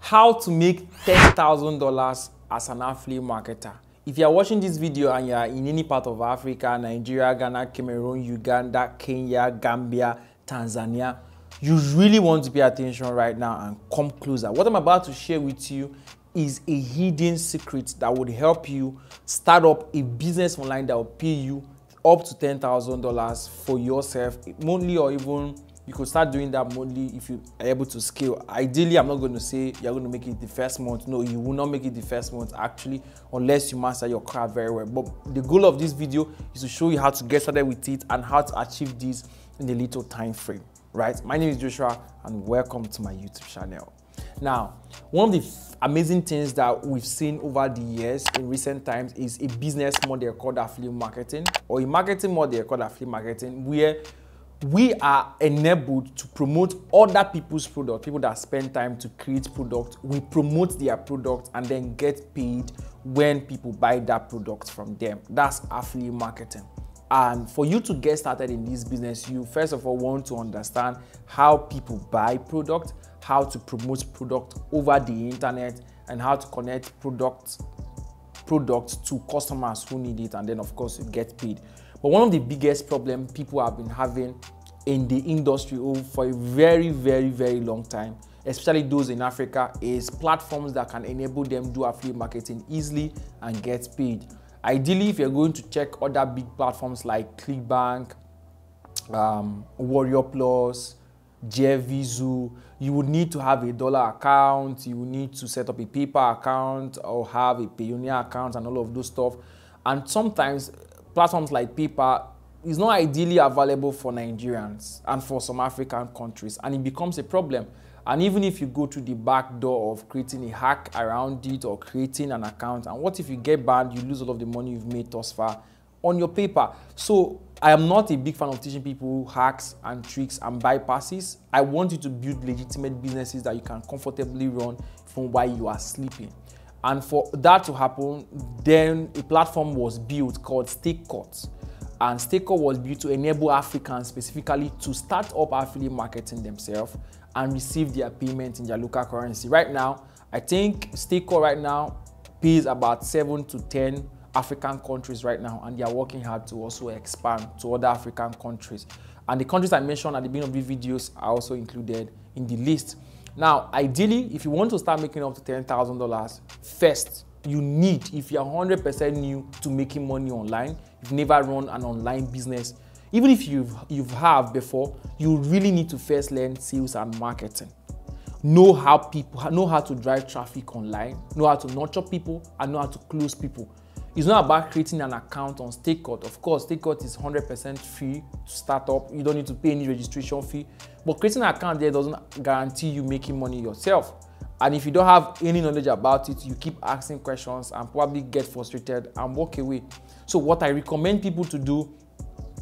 How to make $10,000 as an affiliate marketer. If you are watching this video and you are in any part of Africa, Nigeria, Ghana, Cameroon, Uganda, Kenya, Gambia, Tanzania, you really want to pay attention right now and come closer. What I'm about to share with you is a hidden secret that would help you start up a business online that will pay you up to $10,000 for yourself monthly, or even you could start doing that monthly if you are able to scale. Ideally, I'm not going to say you're going to make it the first month. No, you will not make it the first month actually, unless you master your craft very well. But the goal of this video is to show you how to get started with it and how to achieve this in a little time frame, right? My name is Joshua and welcome to my YouTube channel. Now, one of the amazing things that we've seen over the years in recent times is a business model called affiliate marketing, or a marketing model called affiliate marketing, where we are enabled to promote other people's product. People that spend time to create product, we promote their product and then get paid when people buy that product from them. That's affiliate marketing. And for you to get started in this business, you first of all want to understand how people buy product, how to promote product over the internet, and how to connect products to customers who need it, and then of course you get paid. But one of the biggest problems people have been having in the industry for a very long time, especially those in Africa, is platforms that can enable them to do affiliate marketing easily and get paid. Ideally, if you're going to check other big platforms like ClickBank, Warrior Plus, JVZoo, you would need to have a dollar account, you would need to set up a PayPal account or have a Payoneer account and all of those stuff. And sometimes platforms like PayPal is not ideally available for Nigerians and for some African countries, and it becomes a problem. And even if you go to the back door of creating a hack around it or creating an account, and what if you get banned, you lose all of the money you've made thus far on your paper. So I am not a big fan of teaching people hacks and tricks and bypasses. I want you to build legitimate businesses that you can comfortably run from while you are sleeping. And for that to happen, then a platform was built called Stakecut. And Stakecut was built to enable Africans specifically to start up affiliate marketing themselves and receive their payment in their local currency. Right now, I think Stakecut right now pays about 7 to 10 African countries right now, and they are working hard to also expand to other African countries. And the countries I mentioned at the beginning of these videos are also included in the list. Now, ideally, if you want to start making up to $10,000, first, you need, if you're 100% new to making money online, you've never run an online business, even if you've have before, you really need to first learn sales and marketing. Know how to drive traffic online, know how to nurture people, and know how to close people. It's not about creating an account on Stakecut. Of course, Stakecut is 100% free to start up. You don't need to pay any registration fee. But creating an account there doesn't guarantee you making money yourself. And if you don't have any knowledge about it, you keep asking questions and probably get frustrated and walk away. So what I recommend people to do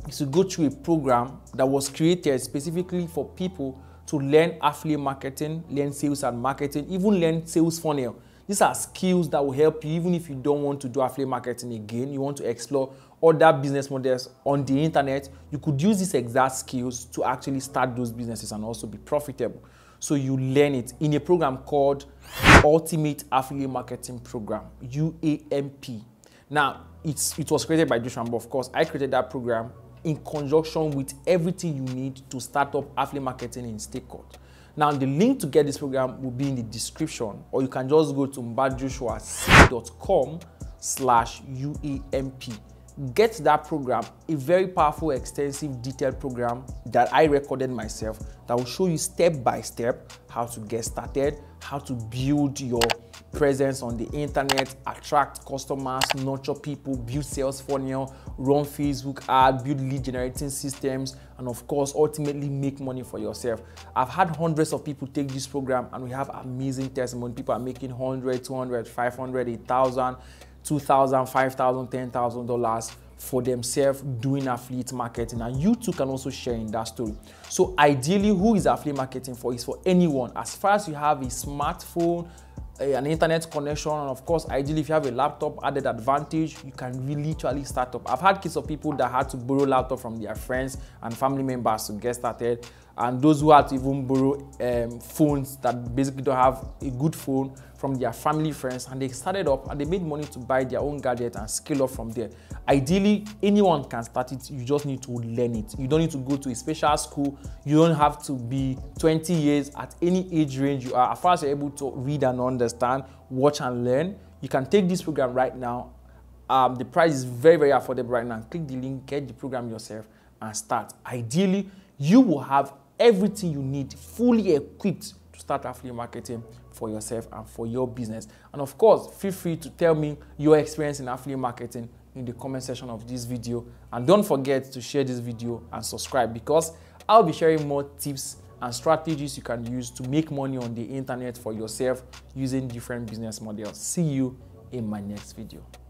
is to go through a program that was created specifically for people to learn affiliate marketing, learn sales and marketing, even learn sales funnel. These are skills that will help you even if you don't want to do affiliate marketing again. You want to explore other business models on the internet. You could use these exact skills to actually start those businesses and also be profitable. So you learn it in a program called Ultimate Affiliate Marketing Program, UAMP. Now, it was created by Joshua, but of course, I created that program in conjunction with everything you need to start up affiliate marketing in Stakecut. Now, the link to get this program will be in the description, or you can just go to mbadjoshua.com/UAMP. Get that program, a very powerful, extensive, detailed program that I recorded myself that will show you step by step how to get started, how to build your presence on the internet, attract customers, nurture people, build sales funnel, run Facebook ads, build lead generating systems, and of course, ultimately make money for yourself. I've had hundreds of people take this program and we have amazing testimony. People are making $100, $200, $500, $1,000, $2,000, $5,000, $10,000 for themselves doing affiliate marketing, and you too can also share in that story. So ideally, who is affiliate marketing for? Is for anyone. As far as you have a smartphone, an internet connection, and of course, ideally, if you have a laptop, added advantage, you can really literally start up. I've had cases of people that had to borrow laptop from their friends and family members to get started. and those who had to even borrow phones that basically don't have a good phone from their family, friends, and they started up and they made money to buy their own gadget and scale up from there. Ideally, anyone can start it. You just need to learn it. You don't need to go to a special school. You don't have to be 20 years at any age range you are. As far as you're able to read and understand, watch and learn, you can take this program right now. The price is very, very affordable right now. Click the link, get the program yourself, and start. Ideally, you will have everything you need fully equipped to start affiliate marketing for yourself and for your business. And of course, feel free to tell me your experience in affiliate marketing in the comment section of this video. And don't forget to share this video and subscribe, because I'll be sharing more tips and strategies you can use to make money on the internet for yourself using different business models. See you in my next video.